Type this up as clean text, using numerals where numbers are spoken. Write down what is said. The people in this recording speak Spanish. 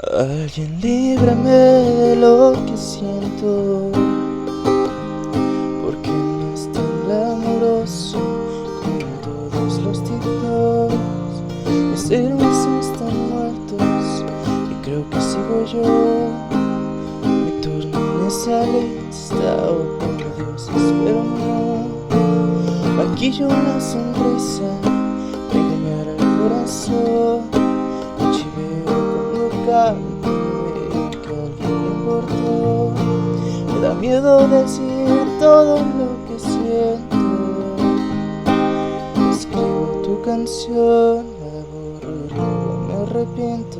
Alguien líbrame de lo que siento, porque no es tan glamoroso como todos los TikToks. Mis héroes están muertos y creo que sigo yo. Mi turno en esa lista, oh por Dios, espero no. Maquillo una sonrisa para engañar al corazón. Que a alguien le importó. Me da miedo decir todo lo que siento. Escribo tu canción, la borro y luego me arrepiento.